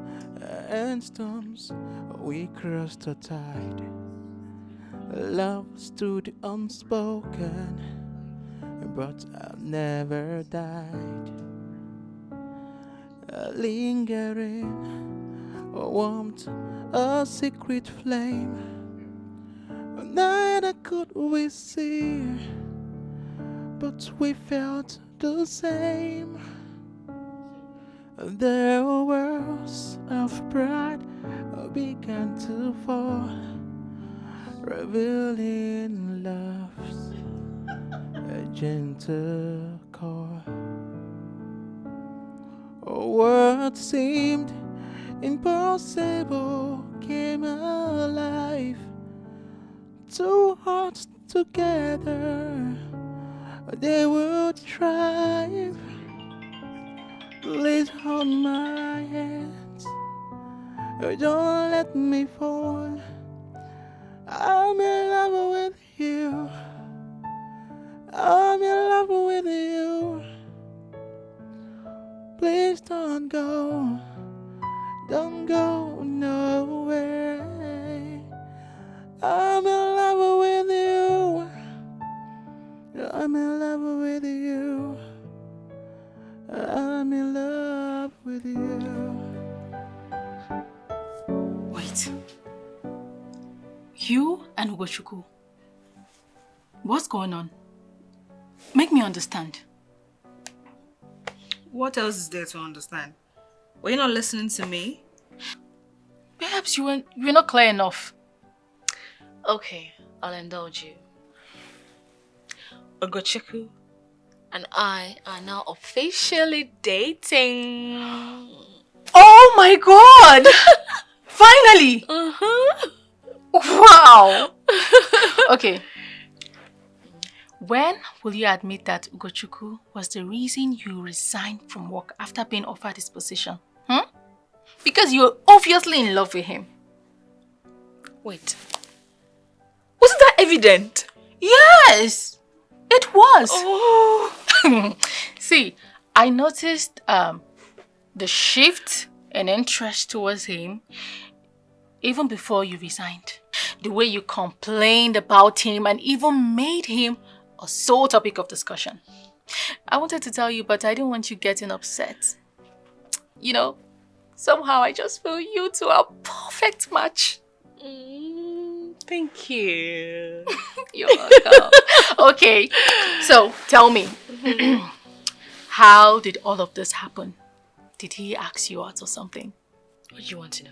[SPEAKER 9] and storms, we crossed the tide. Love stood unspoken, but I've never died. Lingering, a warmth, a secret flame. Neither could we see, but we felt the same. The walls of pride began to fall, revealing love's a gentle core. What seemed impossible came alive. Two hearts together, they would thrive. Please hold my hands Don't let me fall. I'm in love with you. I'm in love with you. Please don't go. Don't go nowhere. I'm in love with you. I'm in love with you. I'm in love with you.
[SPEAKER 4] Wait. You and Ugochukwu. What's going on? Make me understand.
[SPEAKER 11] What else is there to understand? Were you not listening to me?
[SPEAKER 4] Perhaps you were not clear enough.
[SPEAKER 11] Okay, I'll indulge you. Ugochukwu and I are now officially dating.
[SPEAKER 4] Oh my god! Finally! Wow! Okay. When will you admit that Ugochukwu was the reason you resigned from work after being offered this position? Because you're obviously in love with him.
[SPEAKER 11] Wait. Wasn't that evident?
[SPEAKER 4] Yes! It was!
[SPEAKER 11] Oh.
[SPEAKER 4] See, I noticed the shift in interest towards him even before you resigned. The way you complained about him and even made him a sole topic of discussion. I wanted to tell you, but I didn't want you getting upset. You know, somehow I just feel you two are a perfect match.
[SPEAKER 11] Thank you.
[SPEAKER 4] You're welcome. Okay, so tell me, how did all of this happen? Did he ask you out or something?
[SPEAKER 11] What do you want to know?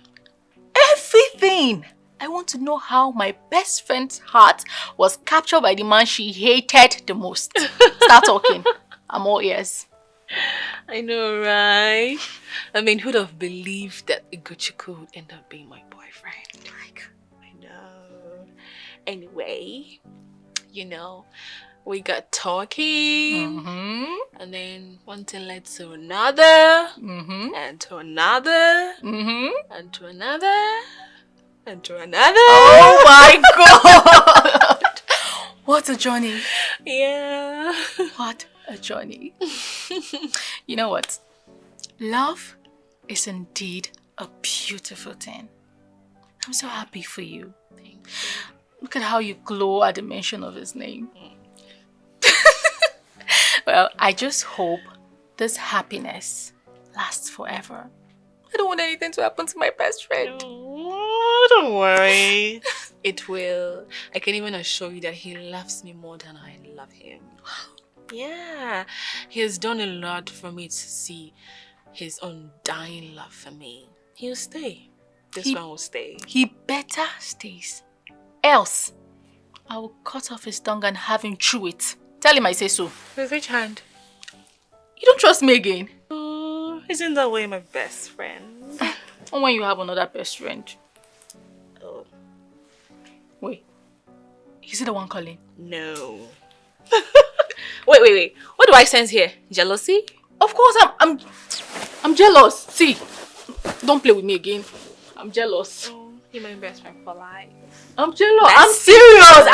[SPEAKER 4] Everything! I want to know how my best friend's heart was captured by the man she hated the most. Start talking. I'm all ears.
[SPEAKER 11] I know, right? I mean, who'd have believed that Ugochukwu would end up being my boyfriend? Like, I know. Anyway, you know, we got talking, and then one thing led to another, and to another, and to another, and to another.
[SPEAKER 4] Oh my god! What a journey.
[SPEAKER 11] Yeah.
[SPEAKER 4] What a journey. You know what? Love is indeed a beautiful thing. I'm so happy for you.
[SPEAKER 11] Thank you.
[SPEAKER 4] Look at how you glow at the mention of his name. Well, I just hope this happiness lasts forever. I don't want anything to happen to my best friend.
[SPEAKER 11] Oh, don't worry. It will. I can even assure you that he loves me more than I love him. Yeah. He has done a lot for me to see his undying love for me. He'll stay. This one will stay.
[SPEAKER 4] He better stays. Else, I will cut off his tongue and have him chew it. Tell him I say so.
[SPEAKER 11] With which hand?
[SPEAKER 4] You don't trust me again?
[SPEAKER 11] Oh, isn't that way my best friend?
[SPEAKER 4] And when you have another best friend?
[SPEAKER 11] Oh.
[SPEAKER 4] Wait. Is it the one calling?
[SPEAKER 11] No. Wait. What do I sense here? Jealousy?
[SPEAKER 4] Of course I'm jealous. See, don't play with me again. I'm jealous.
[SPEAKER 11] Oh, you're my best friend for life.
[SPEAKER 4] I'm jealous. I'm serious.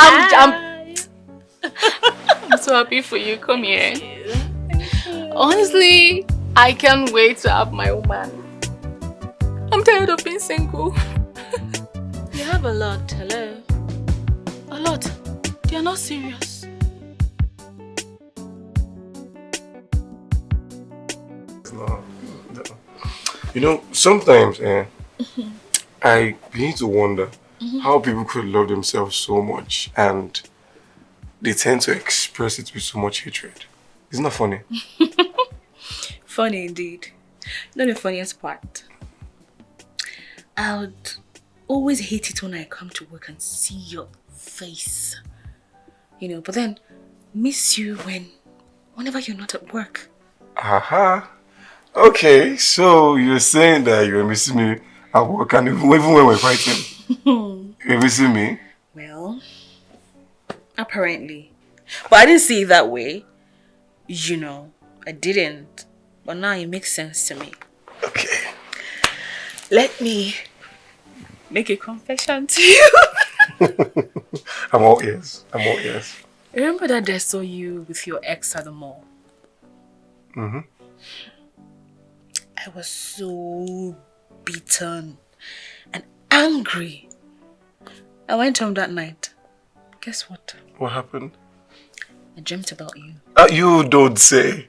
[SPEAKER 4] I'm so happy for you. Come here.
[SPEAKER 11] Thank you.
[SPEAKER 4] Honestly, I can't wait to have my own man. I'm tired of being single.
[SPEAKER 11] You have a lot. Hello.
[SPEAKER 4] A lot. You're not serious.
[SPEAKER 2] No. You know, sometimes I begin to wonder how people could love themselves so much and they tend to express it with so much hatred. Isn't that funny?
[SPEAKER 11] Funny indeed. Not the funniest part. I would always hate it when I come to work and see your face. You know, but then miss you whenever you're not at work.
[SPEAKER 2] Aha. Okay, so you're saying that you're missing me at work and even when we're fighting, you're missing me?
[SPEAKER 11] Well, apparently. But I didn't see it that way. You know, I didn't. But now it makes sense to me.
[SPEAKER 2] Okay.
[SPEAKER 11] Let me make a confession to you.
[SPEAKER 2] I'm all ears. I'm all ears.
[SPEAKER 11] Remember that day I saw you with your ex at the mall?
[SPEAKER 2] Mm-hmm.
[SPEAKER 11] I was so beaten and angry. I went home that night. Guess what?
[SPEAKER 2] What happened?
[SPEAKER 11] I dreamt about you.
[SPEAKER 2] You don't say.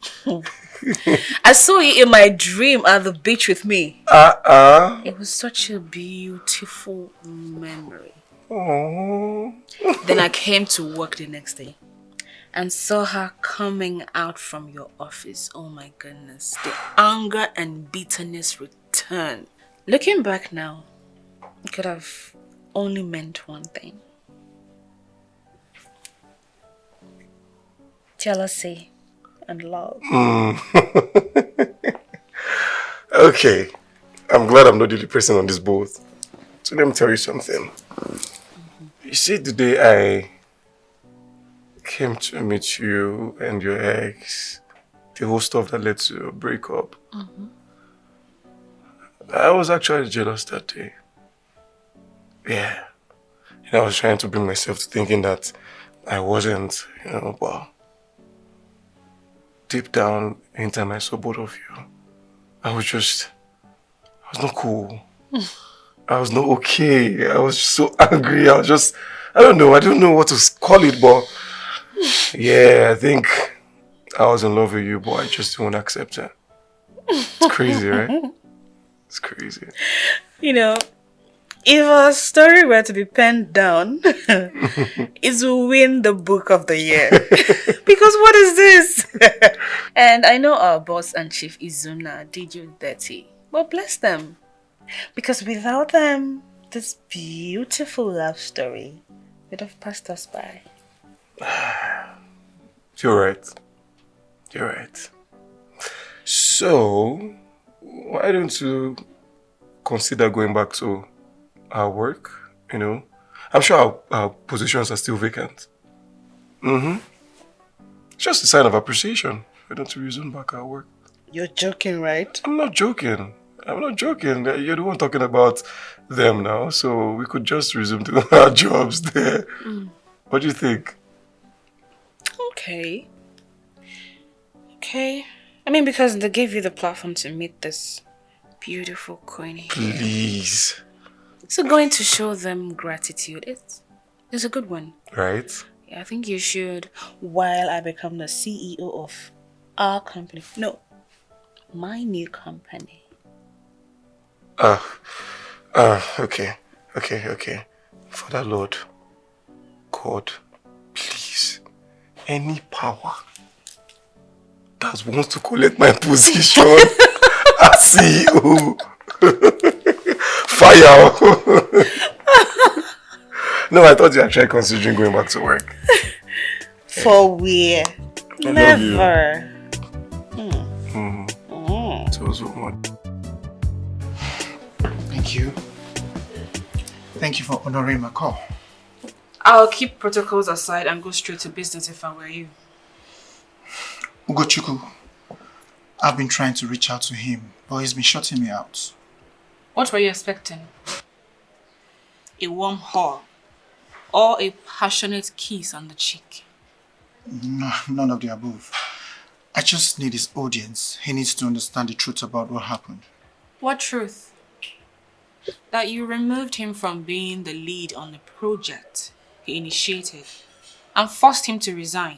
[SPEAKER 11] I saw you in my dream at the beach with me. It was such a beautiful memory.
[SPEAKER 2] Oh.
[SPEAKER 11] Then I came to work the next day and saw her coming out from your office. Oh my goodness. The anger and bitterness returned. Looking back now, it could have only meant one thing. Jealousy and love.
[SPEAKER 2] Okay. I'm glad I'm not the only person on this boat. So let me tell you something. You see, the day I came to meet you and your ex, the whole stuff that led to a breakup, I was actually jealous that day. Yeah. And I was trying to bring myself to thinking that I wasn't, but deep down, anytime I saw both of you, I was not cool. I was not okay. I was so angry. I don't know what to call it, but yeah, I think I was in love with you, but I just don't accept it. It's crazy, right? It's crazy.
[SPEAKER 11] If our story were to be penned down, it will win the book of the year. Because what is this? And I know our boss and Chief Izuna did you dirty. But bless them. Because without them, this beautiful love story would have passed us by.
[SPEAKER 2] You're right. You're right. So, why don't you consider going back to our work, I'm sure our positions are still vacant. It's just a sign of appreciation. Why don't we resume back our work?
[SPEAKER 11] You're joking, right?
[SPEAKER 2] I'm not joking. You're the one talking about them now, so we could just resume to our jobs there. What do you think?
[SPEAKER 11] Okay. I mean, because they gave you the platform to meet this beautiful queen here.
[SPEAKER 2] Please.
[SPEAKER 11] So going to show them gratitude, it's a good one.
[SPEAKER 2] Right?
[SPEAKER 11] Yeah, I think you should, while I become the CEO of our company. No, my new company.
[SPEAKER 2] Okay. Father Lord, God, please, any power that wants to collect my position as CEO, fire. No, I thought you were actually considering going back to work.
[SPEAKER 11] For where? Never.
[SPEAKER 2] So much.
[SPEAKER 3] Thank you for honoring my call.
[SPEAKER 11] I'll keep protocols aside and go straight to business if I were you.
[SPEAKER 3] Ugochukwu, I've been trying to reach out to him, but he's been shutting me out.
[SPEAKER 11] What were you expecting? A warm hug or a passionate kiss on the cheek?
[SPEAKER 3] No, none of the above. I just need his audience. He needs to understand the truth about what happened.
[SPEAKER 11] What truth? That you removed him from being the lead on the project he initiated and forced him to resign.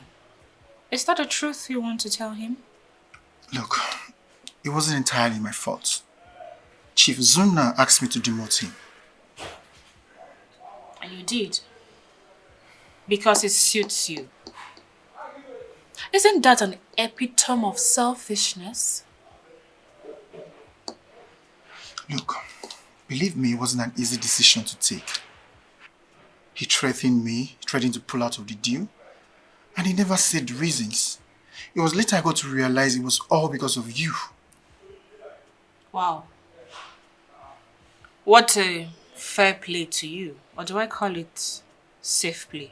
[SPEAKER 11] Is that the truth you want to tell him?
[SPEAKER 3] Look, it wasn't entirely my fault. Chief Zuna asked me to demote him.
[SPEAKER 11] And you did. Because it suits you. Isn't that an epitome of selfishness?
[SPEAKER 3] Look, believe me, it wasn't an easy decision to take. He threatened me, threatened to pull out of the deal, and he never said the reasons. It was later I got to realize it was all because of you.
[SPEAKER 11] Wow. What a fair play to you. Or do I call it safe play?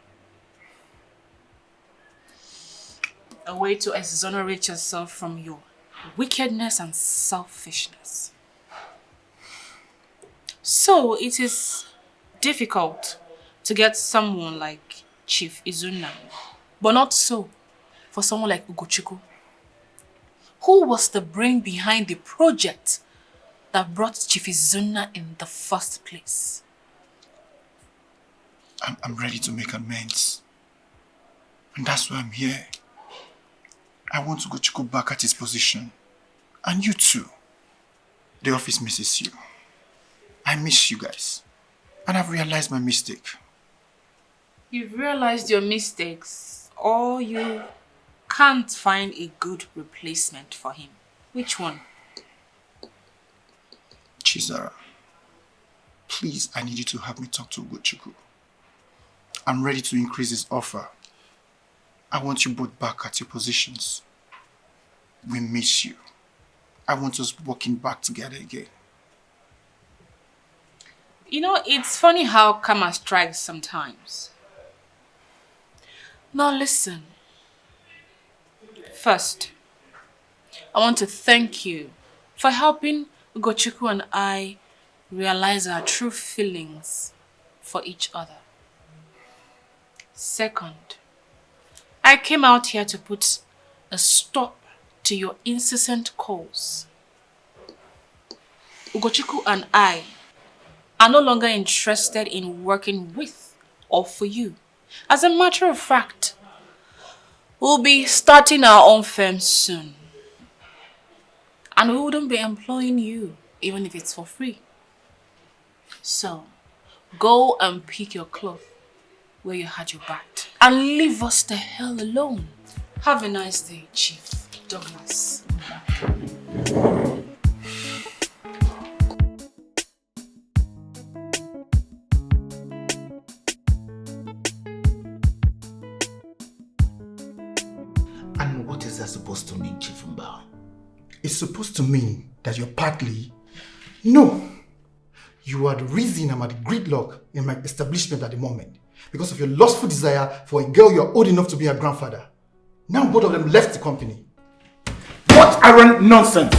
[SPEAKER 11] A way to exonerate yourself from your wickedness and selfishness.
[SPEAKER 4] So it is difficult to get someone like Chief Izuna, but not so for someone like Ugochukwu, who was the brain behind the project that brought Chief Izuna in the first place.
[SPEAKER 3] I'm ready to make amends. And that's why I'm here. I want to go back at his position. And you too. The office misses you. I miss you guys. And I've realized my mistake.
[SPEAKER 4] You've realized your mistakes, or you can't find a good replacement for him. Which one?
[SPEAKER 3] Chisara, please, I need you to help me talk to Ugochukwu. I'm ready to increase his offer. I want you both back at your positions. We miss you. I want us working back together again.
[SPEAKER 4] You know, it's funny how karma strikes sometimes. Now listen. First, I want to thank you for helping Ugochukwu and I realize our true feelings for each other. Second, I came out here to put a stop to your incessant calls. Ugochukwu and I are no longer interested in working with or for you. As a matter of fact, we'll be starting our own firm soon. And we wouldn't be employing you, even if it's for free. So, go and pick your cloth where you had your bath and leave us the hell alone. Have a nice day, Chief Douglas.
[SPEAKER 1] And what is that supposed to mean, Chief Mbao?
[SPEAKER 3] It's supposed to mean that you're partly... No. You are the reason I'm at the gridlock in my establishment at the moment. Because of your lustful desire for a girl you're old enough to be her grandfather. Now both of them left the company.
[SPEAKER 1] What arrant nonsense!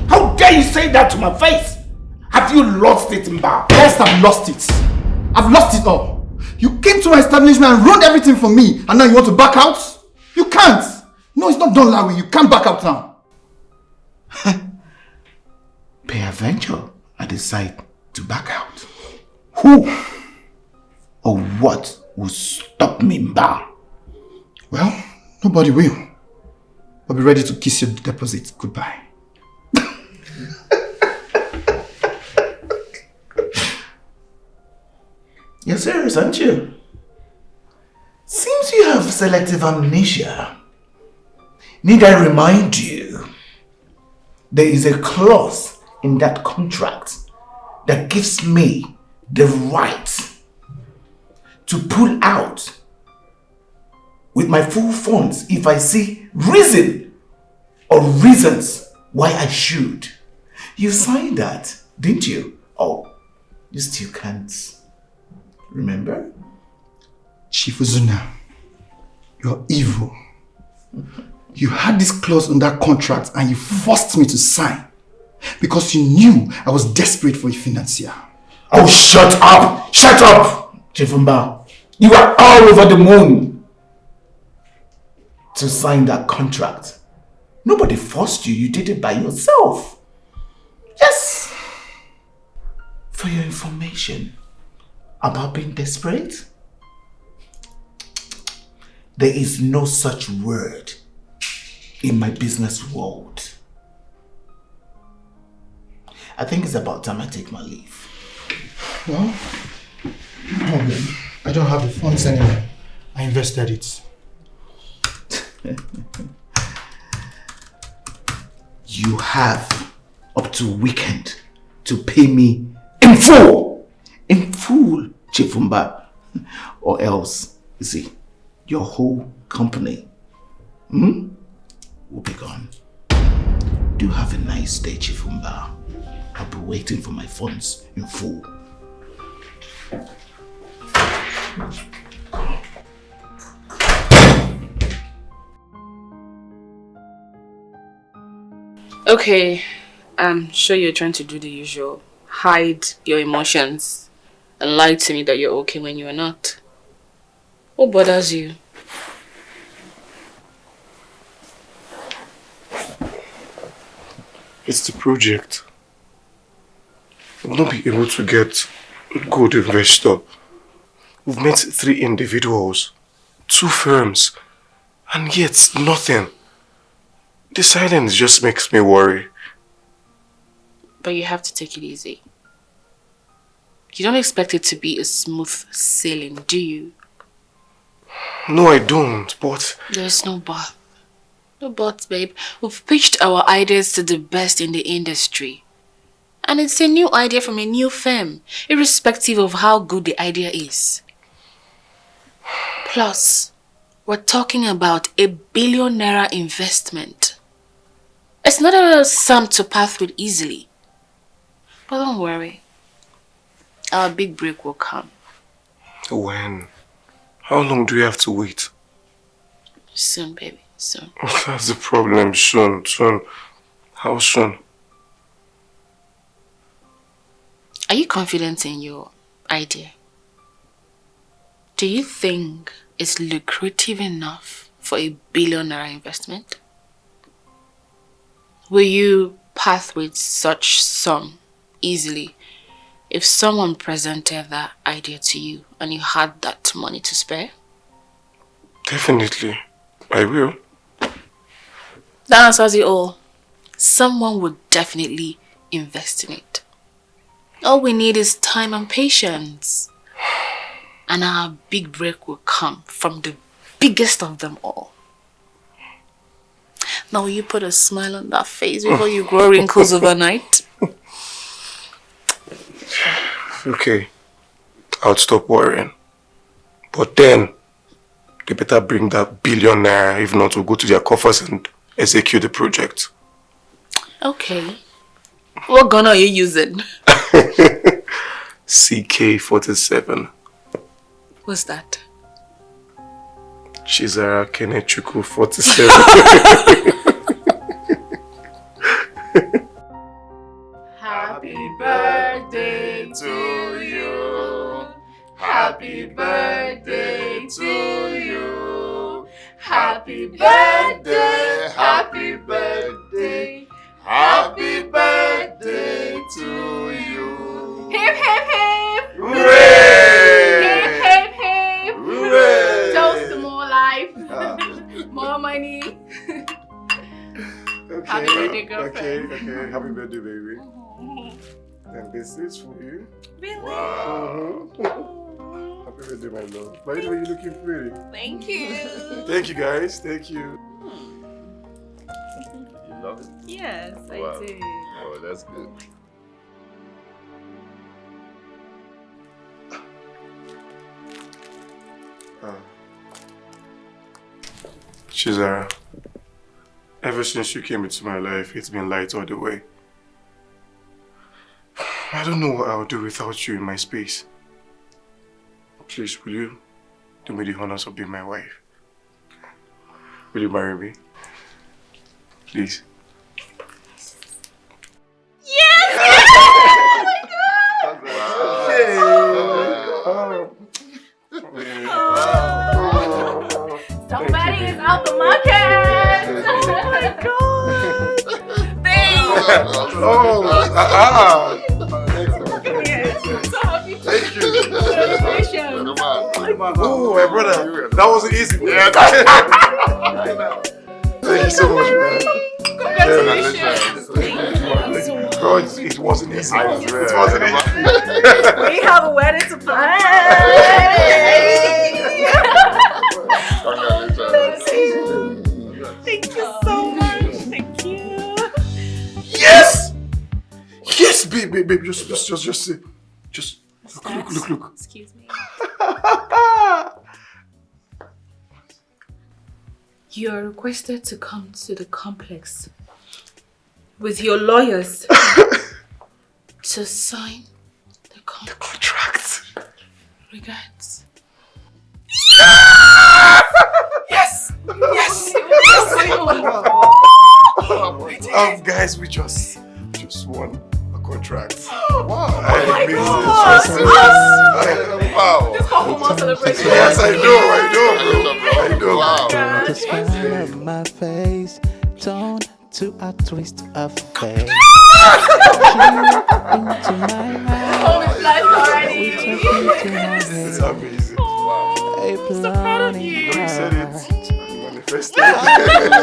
[SPEAKER 1] How dare you say that to my face? Have you lost it, Mbao?
[SPEAKER 3] Yes, I've lost it. I've lost it all. You came to my establishment and ruined everything for me, and now you want to back out? You can't. No, it's not done that way. You can't back out now.
[SPEAKER 1] Peradventure, I decide to back out. Who or what will stop me, Mbao?
[SPEAKER 3] Well, nobody will. But be ready to kiss your deposit goodbye.
[SPEAKER 1] You're serious, aren't you? Seems you have selective amnesia. Need I remind you, there is a clause in that contract that gives me the right to pull out with my full funds if I see reason or reasons why I should. You signed that, didn't you? Oh, you still can't remember?
[SPEAKER 3] Chief Uzuna, you're evil. You had this clause in that contract and you forced me to sign because you knew I was desperate for a financier.
[SPEAKER 1] Oh, shut up! Shut up! Chief Mbao, you are all over the moon to sign that contract. Nobody forced you, you did it by yourself. Yes. For your information about being desperate, there is no such word in my business world. I think it's about time I take my leave.
[SPEAKER 3] Well, I don't have the funds anymore. I invested it.
[SPEAKER 1] You have up to weekend to pay me in full. In full, Chief Mbao. Or else, you see, your whole company will be gone. Do have a nice day, Chief Mbao. I'll be waiting for my funds in full.
[SPEAKER 4] Okay, I'm sure you're trying to do the usual.
[SPEAKER 11] hide your emotions and lie to me that you're okay when you're not. What bothers you?
[SPEAKER 2] It's the project. We'll not be able to get a good investor. We've met 3 individuals, 2 firms, and yet nothing. The silence just makes me worry.
[SPEAKER 11] But you have to take it easy. You don't expect it to be a smooth sailing, do you?
[SPEAKER 2] No, I don't, but...
[SPEAKER 11] There's no but. No buts, babe. We've pitched our ideas to the best in the industry. And it's a new idea from a new firm, irrespective of how good the idea is. Plus, we're talking about a ₦1 billion investment. It's not a sum to pass with easily. But don't worry. Our big break will come.
[SPEAKER 2] When? How long do we have to wait?
[SPEAKER 11] Soon, baby. Soon.
[SPEAKER 2] That's the problem. Soon. How soon?
[SPEAKER 11] Are you confident in your idea? Do you think it's lucrative enough for a ₦1 billion investment? Will you part with such sum easily if someone presented that idea to you and you had that money to spare?
[SPEAKER 2] Definitely. I will.
[SPEAKER 11] That answers it all. Someone would definitely invest in it. All we need is time and patience. And our big break will come from the biggest of them all. Now will you put a smile on that face before you grow wrinkles overnight?
[SPEAKER 2] Okay. I'll stop worrying. But then, they better bring that ₦1 billion. If not, we'll go to their coffers and execute the project.
[SPEAKER 11] Okay. What gun are you using?
[SPEAKER 2] CK-47.
[SPEAKER 11] What's that?
[SPEAKER 2] Chisara Kenechukwu 47.
[SPEAKER 11] Happy birthday to you. Happy birthday to you. Happy birthday. Happy birthday. Happy birthday to you. Hip hip hip.
[SPEAKER 2] Hooray!
[SPEAKER 11] Hip hip hip.
[SPEAKER 2] Hooray!
[SPEAKER 11] Toast to more life. More money.
[SPEAKER 2] Okay.
[SPEAKER 11] Happy birthday, girlfriend.
[SPEAKER 2] Okay. Happy birthday, baby. And this is for you.
[SPEAKER 11] Really?
[SPEAKER 2] Wow. Happy birthday, my love. By the way, you're looking pretty.
[SPEAKER 11] Thank you.
[SPEAKER 2] Thank you, guys. Thank you.
[SPEAKER 5] You love it?
[SPEAKER 11] Yes,
[SPEAKER 5] Wow.
[SPEAKER 11] I do.
[SPEAKER 5] Oh, that's good.
[SPEAKER 2] Chisara, ever since you came into my life, it's been light all the way. I don't know what I would do without you in my space. Please, will you do me the honors of being my wife? Will you marry me? Please.
[SPEAKER 11] Yes! Somebody is out the market! Oh my god! Babe! Yes, I'm so happy.
[SPEAKER 5] Thank you.
[SPEAKER 11] Congratulations.
[SPEAKER 2] Oh, my brother, that wasn't easy.
[SPEAKER 5] Yeah.
[SPEAKER 2] Thank you so much, man.
[SPEAKER 11] Congratulations.
[SPEAKER 2] Bro, it wasn't easy.
[SPEAKER 5] I swear.
[SPEAKER 2] It wasn't easy.
[SPEAKER 6] We have a wedding to plan.
[SPEAKER 11] Thank you so much. Thank you.
[SPEAKER 2] Yes! Yes, babe, just say. Just look.
[SPEAKER 11] Excuse me. You are requested to come to the complex with your lawyers to sign the
[SPEAKER 2] contract.
[SPEAKER 11] Regards.
[SPEAKER 2] Yes! Guys, we just won a contract.
[SPEAKER 5] Wow.
[SPEAKER 11] my God!
[SPEAKER 5] Wow.
[SPEAKER 11] This couple more celebration.
[SPEAKER 5] Yes, I know, bro. Wow.
[SPEAKER 9] The smile on my face turned to a twist of fate. Into my
[SPEAKER 11] Home is blessed already.
[SPEAKER 2] This is amazing. Wow.
[SPEAKER 9] I'm
[SPEAKER 11] so proud of you.
[SPEAKER 2] You said it. Manifested.
[SPEAKER 9] I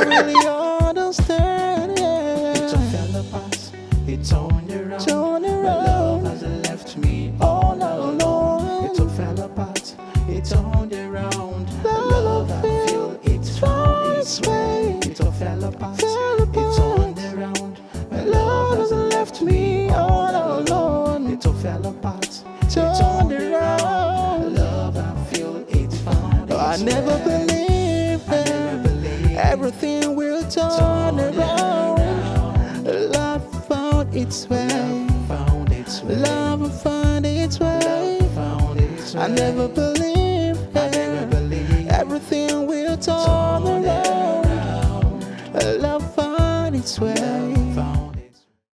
[SPEAKER 9] really understand. Yeah. It all fell apart. It turned around. My love has left me all alone. It all fell apart. It turned around. The love I feel, it found its way. It all fell apart. It turned around. My love has left me all alone. It all fell apart. It turned around. Love I feel, it found its way. I never believed everything will turn around. Love found its way. Love found its way. I never believed everything will turn around. Love found its way.